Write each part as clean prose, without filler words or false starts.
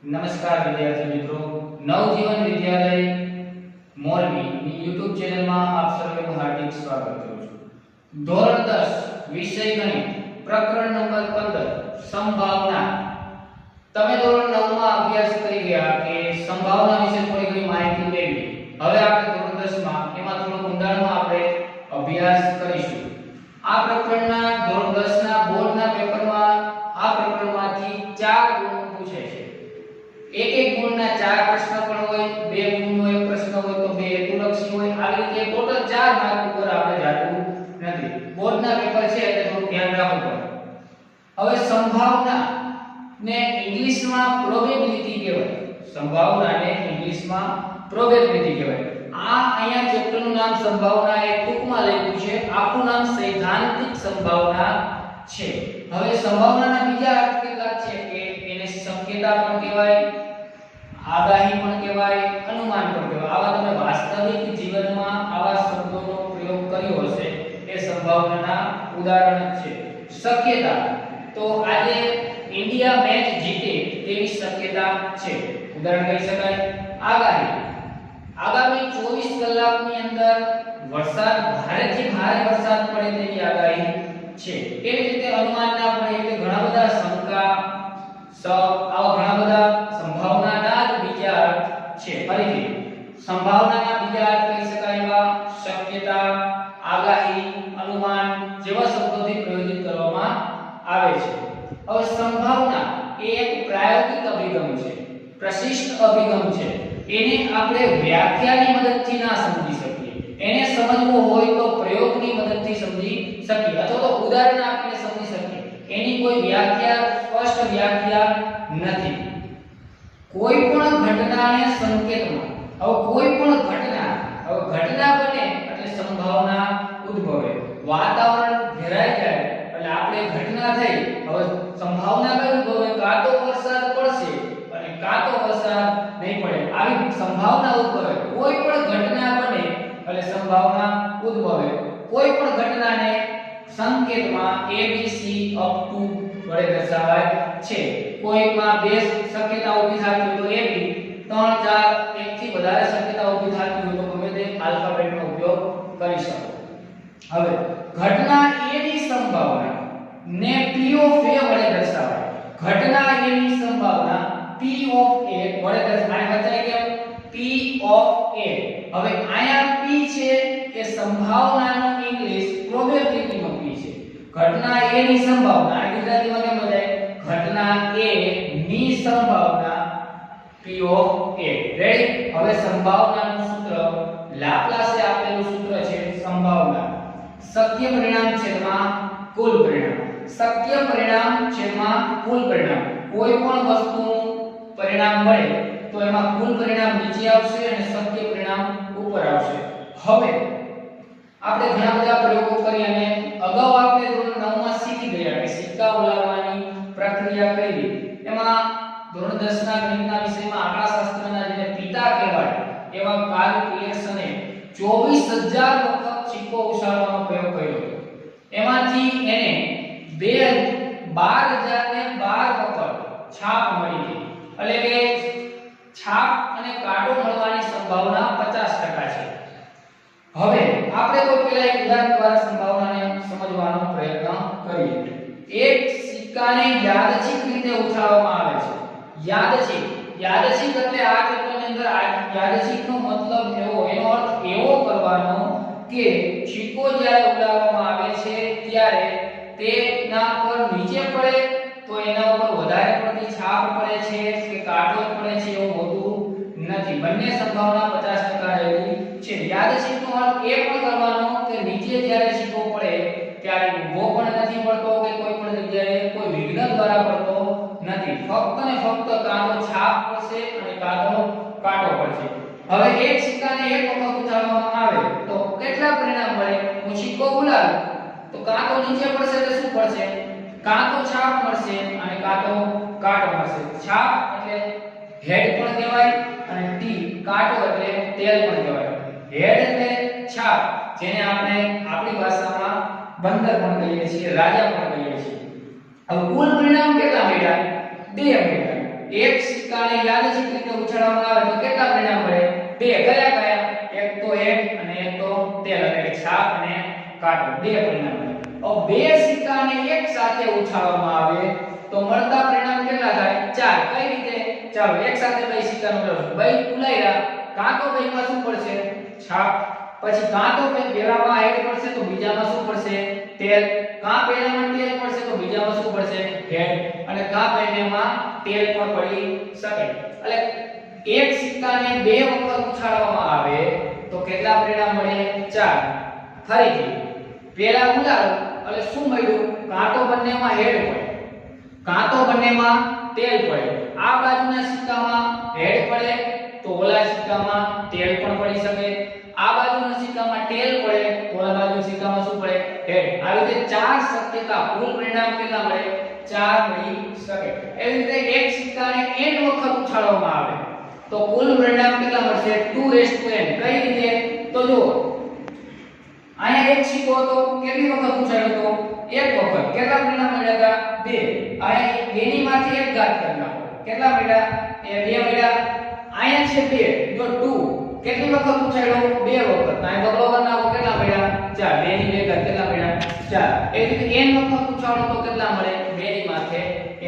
નમસ્કાર વિદ્યાર્થી મિત્રો, નવજીવન વિદ્યાલય મોરબી ની YouTube ચેનલમાં આપ સર્વેનું હાર્દિક સ્વાગત કરું છું. ધોરણ 10 વિષય ગણિત પ્રકરણ નંબર 15 સંભાવના. તમે ધોરણ 9 માં અભ્યાસ કરી ગયા કે સંભાવના વિશે થોડી ઘણી માહિતી મેળવી. હવે આપણે ધોરણ 10 માં એમાં થોડું ઊંડાણમાં આપણે અભ્યાસ કરીશું. આ પ્રકરણના ધોરણ 10 ના બોર્ડના પેપરમાં આ પ્રકરણમાંથી 4 ગુણ પૂછે છે. એક ગુણના 4 પ્રશ્ન પણ હોય, 2 ગુણનો એક પ્રશ્ન હોય તો 2 હેતુલક્ષી હોય. આવી રીતે ટોટલ 4 માર્ક ઉપર આપણે જાતું નથી. બોર્ડના પેપર છે એટલે થોડું ધ્યાન રાખવું પડે. હવે સંભાવના ને ઇંગ્લિશમાં પ્રોબેબિલિટી કહેવાય. સંભાવનાને ઇંગ્લિશમાં પ્રોબેબિલિટી કહેવાય. આ અહીંયા ચેપ્ટરનું નામ સંભાવના એ ટૂંકમાં લખ્યું છે. આખું નામ સૈદ્ધાંતિક સંભાવના છે. હવે સંભાવનાના બીજા અર્થ કેટલા છે કે એને શક્યતા પણ કહેવાય, આગાહી પણ કહેવાય, અનુમાન પણ કહેવાય. આવા તમે વાસ્તવિક જીવનમાં આવા શબ્દોનો પ્રયોગ કર્યો હશે એ સંભાવનાના ઉદાહરણ છે. શક્યતા તો આજે ઇન્ડિયા મેચ જીતે તેવી શક્યતા છે, ઉદાહરણ કહી શકાય. આગાહી આગામી 24 કલાકની અંદર વરસાદ ભારેથી ભારે વરસાદ પડે તેવી આગાહી છે. એવી રીતે અનુમાન ના પડે એટલે ઘણા બધા શંકા આવા ઘણા બધા સંભાવનાના જ બીજા અર્થ છે. ફરીથી સંભાવનાના બીજા અર્થ કહી શકાય એવા શક્યતા, આગાહી, અનુમાન જેવા શબ્દોથી પ્રયોજિત કરવામાં આવે છે. હવે સંભાવના એ એક પ્રાયોગિક અભિગમ છે, પ્રશિષ્ટ અભિગમ છે. એને આપણે વ્યાખ્યાની મદદથી ના સમજી શકીએ. એને સમજવું હોય તો પ્રયોગની મદદથી સમજી શકીએ અથવા તો ઉદાહરણ આપીને સમજી શકીએ. એની કોઈ વ્યાખ્યા, સ્પષ્ટ વ્યાખ્યા નથી. કોઈ પણ ઘટનાને સંકેતમાં, હવે કોઈ પણ ઘટના બને એટલે સંભાવના ઉદ્ભવે. વાતાવરણ ઘેરાઈ જાય એટલે આપણે ઘટના થઈ, હવે સંભાવના કઈ ઉદ્ભવે? કાં તો વરસાદ પડશે અને કાં તો વરસાદ નહીં પડે. આવી સંભાવના ઉદ્ભવે. કોઈ પણ ઘટના બને એટલે સંભાવના ઉદ્ભવે. કોઈ પણ ઘટનાને સંકેતમાં a b c up to વડે દર્શાવાય છે. કોઈમાં 2 શક્યતા ઊભી થતી હોય તો a b, 3 4 એકથી વધારે શક્યતા ઊભી થતી હોય તો ગમે તે આલ્ફાબેટનો ઉપયોગ કરી શકો. હવે ઘટના a ની સંભાવના ને p of a વડે દર્શાવાય. ઘટના a ની સંભાવના p of a વડે દર્શાવાય. વચાય કેમ? p of a. હવે આયા p છે એ સંભાવનાનું ઇંગ્લિશ પ્રોબેબિલિટી નો p છે. ઘટના a ની સંભાવના આ ગુજરાતીમાં કેમ બતાય? ઘટના a ની સંભાવના p of a. રેડી? હવે સંભાવનાનું સૂત્ર લાપ્લાસે આપેલું સૂત્ર છે સંભાવના. સત્ય પરિણામ છેદમાં કુલ પરિણામ. સત્ય પરિણામ છેદમાં કુલ પરિણામ. કોઈ પણ વસ્તુનું પરિણામ મળે તો એમાં કુલ પરિણામ નીચે આવશે અને સત્ય પરિણામ ઉપર આવશે. હવે આપણે ઘણા બધા પ્રયોગો કરી અને અગાઉ આપણે ધોરણ 9 માં શીખી ગયા કે સિક્કા ઉલાળવાની પ્રક્રિયા કરી. એમાં ધોરણ 10 ના ગણિતના વિષયમાં આંકડાશાસ્ત્રના જેને પિતા કહેવાય એવા કાર્લ પિયર્સને 24000 વખત સિક્કો ઉછાળવાનો પ્રયોગ કર્યો હતો. એમાંથી એને 12012 વખત છાપ મળી હતી. એટલે કે છાપ અને કાંટો મળવાની સંભાવના 50% છે. હવે આપણે કોઈ પહેલા એક ઉદાહરણ દ્વારા સંભાવનાને સમજવાનો પ્રયત્ન કરીએ. એક સિક્કાને યાદચ્છિક રીતે ઉછાળવામાં આવે છે. યાદચ્છિક એટલે આ ચેપ્ટરની અંદર યાદચ્છિકનો મતલબ એવો, એનો અર્થ એવો કરવાનો કે સિક્કો જ્યારે ઉડાડવામાં આવે છે ત્યારે તેના પર નીચે પડે તો એના ઉપર વધારે પડતી છાપ પડે છે કે કાંટો પડે છે એવું હોતું નથી. બંને સંભાવના 50% રહેલી છે. યાદચ્છિકનો અર્થ એ પણ કરવાનો કે નીચે જ્યારે સિક્કો પડે ત્યારે ઊભો પણ નથી પડતો કે કોઈ પણ જગ્યાએ કોઈ વિઘ્ન દ્વારા પડતો નથી. ફક્ત ને ફક્ત કાં તો છાપ પડશે અને કાં તો કાંટો પડશે. હવે એક સિક્કાને એક વખત ઉછાળવામાં આવે તો કેટલા પરિણામ મળે? હું સિક્કો ઉડાડું તો કાં તો નીચે પડશે એટલે શું પડશે? કાં તો છાપ મળશે અને કાં તો કાંટો મળશે. છાપ એટલે હેડ પણ કહેવાય અને ટી કાંટો એટલે તેલ પણ કહેવાય. હેડ એટલે છાપ, જેને આપણે આપણી ભાષામાં બંદર પણ કહીએ છીએ, રાજા પણ કહીએ છીએ. હવે કુલ પરિણામ કેટલા મળ્યા? 2 મળ્યા. એક સિક્કા સિક્કાને યાદચ્છિક રીતે ઉછાળવામાં આવે તો કેટલા પરિણામ મળે? બે. કયા કયા? એક તો હેડ અને એક તો ટેલ, એટલે છાપ અને કાંટો, બે પરિણામ મળે. હવે બે સિક્કાને એક સાથે ઉછાળવામાં આવે તો મળતા પરિણામ કેટલા થાય? ચાર. કઈ રીતે? ચાલો એક સાથે બે સિક્કાનો પ્રયોગ. બે ઉલાયરા, કાં તો બેમાં શું પડશે? છાપ. પછી કાં તો પહેલામાં હેડ પડશે તો બીજામાં શું પડશે? ટેલ. કાં પહેલામાં ટેલ પડશે તો બીજામાં શું પડશે? હેડ. અને કાં બંનેમાં ટેલ પણ પડી શકે. એટલે એક સિક્કાને બે વખત ઉછાળવામાં આવે તો કેટલા પરિણામ મળે? ચાર. ફરીથી પહેલા ઉલાળો એટલે શું મળ્યું? કાં તો બંનેમાં હેડ પડે, કાં તો બંનેમાં ટેલ પડે. આ બાજુના સિક્કામાં હેડ પડે તો ઓલા સિક્કામાં ટેલ પણ પડી શકે. આ બાજુના સિક્કામાં ટેલ પડે તો ઓલા બાજુના સિક્કામાં શું પડે? હેડ. આવી રીતે ચાર શક્યતા, કુલ પરિણામ કેટલા મળે? ચાર મળી શકે. એવી રીતે એક સિક્કાને n વખત ઉછાળવામાં આવે તો કુલ પરિણામ કેટલા મળશે? 2n. કઈ રીતે? તો જો અહીંયા એક સિક્કો હતો, કેટલી વખત ઉછાળ્યો હતો? એક વખત. કેટલા પરિણામ મળ્યા હતા? બે. અહીંયા બેની માંથી એક ઘાત કરી નાખો, કેટલા મળ્યા? એ બે મળ્યા. અહીંયા છે બે, જો 2 કેટલી વખત ઉછાળ્યો? બે વખત. અહીંયા બગડો કરી નાખો, કેટલા મળ્યા? ચાર. બે ની બે ઘાત કેટલા મળ્યા? ચાર. એ રીતે n વખત ઉછાળો તો કેટલા મળે? બે ની માથે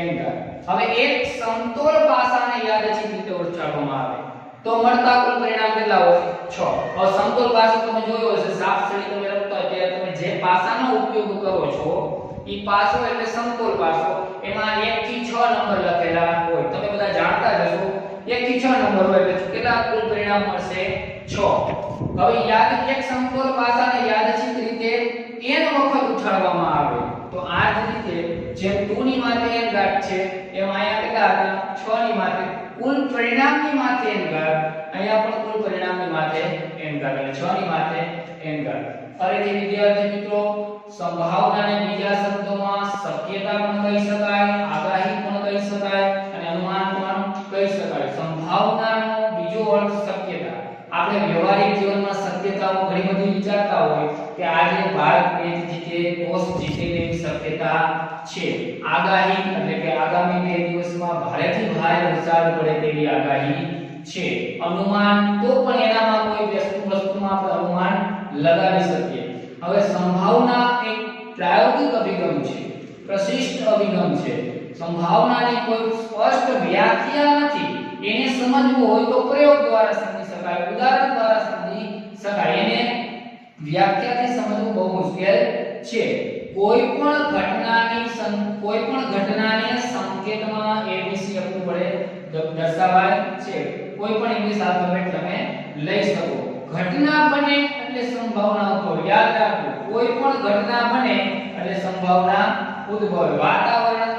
n ઘાત. હવે એક સમતોલ પાસાને યાદચ્છિક રીતે ઉછાળવામાં આવે તો મળતા કુલ પરિણામ કેટલા હોય? 6. હવે સમતોલ પાસો તમે જોયો હશે, સાપ સળી તમે રમતા હોય ત્યારે તમે જે પાસાનો ઉપયોગ કરો છો ઈ પાસો એટલે સમતોલ પાસો. એમાં 1 થી 6 નંબર લખેલા હોય, તમે બધા જાણતા જ હશો. 1 થી 6 નંબર હોય એટલે કેટલા કુલ પરિણામ મળશે? 6. હવે યાદ એક સમતોલ પાસાને યાદચ્છિક રીતે n વખત ઉછાળવામાં આવે તો આ જ રીતે જેમ 2 ની માથે n ઘાત છે એમ અહીંયા કેટલા હતા? 6 ની માથે કુલ પરિણામની માથે n ઘાત, અહીંયા પણ કુલ પરિણામની માથે n ઘાત, એટલે 6 ની માથે n ઘાત. ફરીથી વિદ્યાર્થી મિત્રો, સંભાવનાને બીજા શબ્દોમાં શક્યતા પણ કહી શકાય, આગાહી પણ કહી શકાય અને અનુમાન પણ કહી શકાય. સંભાવનાનો બીજો અર્થ શક્યતા. આપણે વ્યવહારિક જીવનમાં શક્યતાઓ ઘણી બધી વિચારતા હોય કે આજે ભારત મેચ જીતે, ટોસ જીતે તેવી શક્યતા છે. આગાહી એટલે કે આગામી 2 દિવસમાં ભારેથી ભારે વરસાદ પડે તેવી આગાહી છે. અનુમાન તો પણ એનામાં કોઈ વસ્તુમાં આપણે અનુમાન લગાવી શકીએ. હવે સંભાવના એક પ્રાયોગિક અભિગમ છે, પ્રશિષ્ટ અભિગમ છે. સંભાવનાની કોઈ સ્પષ્ટ વ્યાખ્યા નથી. એને સમજવું હોય તો પ્રયોગ દ્વારા સમજી શકાય, ઉદાહરણ દ્વારા સમજી શકાય. એને વ્યાખ્યાથી સમજવું બહુ મુશ્કેલ છે. કોઈ પણ ઘટનાને સંકેતમાં ABC આપવું પડે, દર્શાવાય છે. કોઈ પણ ઇંગ્લિશ આલ્ફાબેટ તમે લઈ શકો. ઘટના બને એટલે સંભાવના ઉદ્ભવે. યાદ રાખો, કોઈ પણ ઘટના બને એટલે સંભાવના ઉદ્ભવે. વાતાવરણ,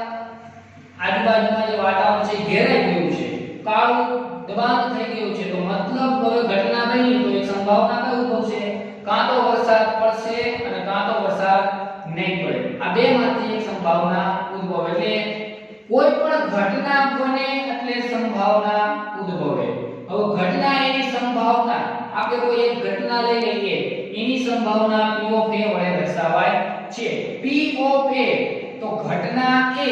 આજુબાજુમાં જે વાતાવરણ છે ઘેરાઈ ગયું છે, કાળું દબાણ થઈ ગયું છે તો મતલબ હવે ઘટના બની તો એક સંભાવના કઈ ઉદ્ભવશે? કાં તો વરસાદ પડશે અને કાં તો વરસાદ નહીં પડે. આ બે માંથી એક સંભાવના ઉદ્ભવે. એટલે કોઈ પણ ઘટના બને એટલે સંભાવના ઉદ્ભવે. હવે ઘટના એની સંભાવના, આપણે કોઈ એક ઘટના લઈ લઈએ, એની સંભાવના P of A વડે દર્શાવાય છે. P of A તો ઘટના A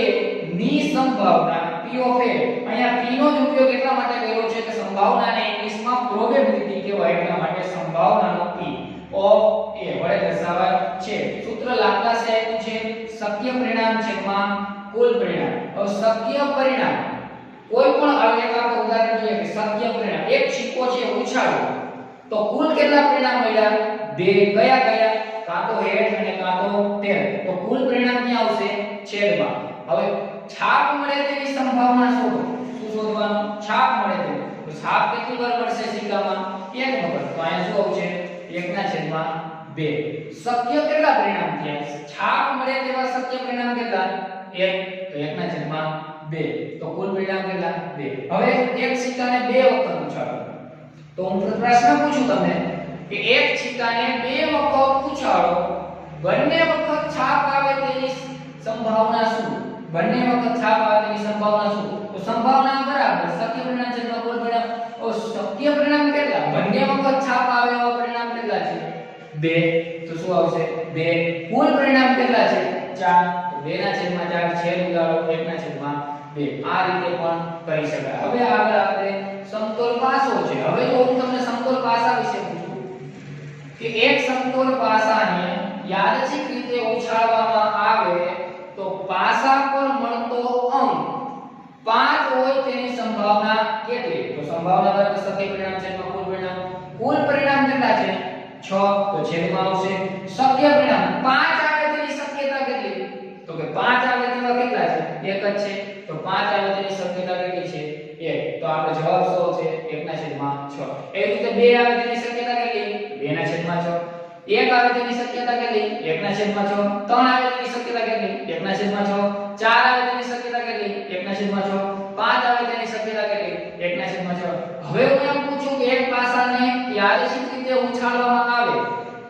ની સંભાવના P of A. અહીંયા P નો જ ઉપયોગ એટલા માટે કર્યો છે કે સંભાવનાને ઇંગ્લિશમાં પ્રોબેબિલિટી કહેવાય, એટલા માટે સંભાવનાનો P of A વડે દર્શાવાય છે. સૂત્ર લાપ્લાસ આપ્યું છે શક્ય પરિણામ છેદમાં કુલ પરિણામ. હવે શક્ય પરિણામ કોઈ પણ આવે એક આપણે ઉદાહરણ જોઈએ કે શક્ય પરિણામ એક સિક્કો છે ઉછાળ્યો તો કુલ કેટલા પરિણામ મળ્યા? બે. કયા કયા? કાં તો હેડ અને કાં તો ટેલ. તો કુલ પરિણામ ક્યાં આવશે? છેદમાં. હવે છાપ મળે તેની સંભાવના શોધો. શું શોધવાનું? છાપ મળે તેની. તો છાપ કેટલી વાર પડશે સિક્કામાં? એક વખત. તો અહીંયા શું આવશે? 1/2. શક્ય કેટલા પરિણામ થયા? છાપ મળે તેવા શક્ય પરિણામ કેટલા? 1. તો 1/2. તો કુલ પરિણામ કેટલા? 2. હવે એક સિક્કાને બે વખત ઉછાળો તો હું પ્રશ્ન પૂછું તમને કે એક સિક્કાને બે વખત ઉછાળો, બંને વખત છાપ આવે તેની સંભાવના શું? બંને વખત છાપ આવે તેની સંભાવના શું? તો સંભાવના બરાબર શક્ય પરિણામ છેદમાં કુલ પરિણામ. તો શક્ય પરિણામ કેટલા? બંને વખત છાપ આવે એવા પરિણામ કેટલા છે? 2. તો શું આવશે? 2. કુલ પરિણામ કેટલા છે? 4. તો 2/4 છેદ ઉડાડો 1/2. 2 આ રીતે પણ કરી શકાય. હવે આગળ આપણે સમતોલ પાસો છે. હવે જો હું તમને સમતોલ પાસા વિશે પૂછું કે એક સમતોલ પાસાને યાદચ્છિક રીતે ઉછાળવામાં આવે તો પાસા પર મળતો અંક 5 હોય તેની સંભાવના કેટલી? તો સંભાવના બરાબર સત્ય પરિણામ છેદમાં કુલ પરિણામ. કુલ પરિણામ કેટલા છે? 6 તો છેદમાં આવશે શક્ય પરિણામ 5 આવે તેની શક્યતા કેટલી? તો કે 5 આવે તેવા કેટલા છે? 1 જ છે. તો 5 આવે તેની શક્યતા કેટલી છે? 1. તો આપણો જવાબ શું છે? 1/6. એ રીતે 2 આવે તેની શક્યતા કેટલી? 2/6. 1 આવે તેની શક્યતા કેટલી? 1/6. 3 આવે તેની શક્યતા કેટલી? 1/6. 4 આવે તેની શક્યતા કેટલી? 1/6. 5 આવે તેની શક્યતા કેટલી? 1/6. હવે હું એમ પૂછું કે એક પાસાને યાદચ્છિક રીતે ઉછાળવામાં આવે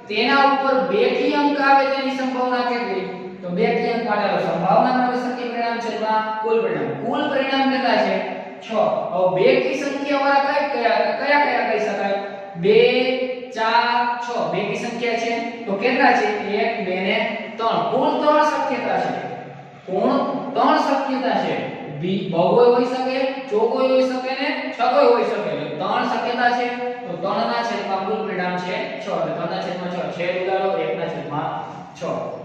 તેના ઉપર 2 થી અંક આવે તેની સંભાવના કેટલી? તો 2 થી અંક પાડેલો સંભાવના બરાબર સત્ય પરિણામ છેદમાં કુલ પરિણામ. કુલ પરિણામ કેટલા છે? 6. હવે 2 કી સંખ્યાવાળા કયા કહી શકાય? 2 4 6 2 કી સંખ્યા છે તો કેટલા છે? 1 2 ને 3. કુલ 3 શક્યતા છે. કુલ 3 શક્યતા છે. બહુય હોઈ શકે, ચોગોય હોઈ શકે ને છગોય હોઈ શકે. એટલે 3 શક્યતા છે. તો 3 ના છેદમાં કુલ પરિણામ છે 6. એટલે 3 ના છેદમાં 6 છેદ ઉડાડો 1 ના છેદમાં 6.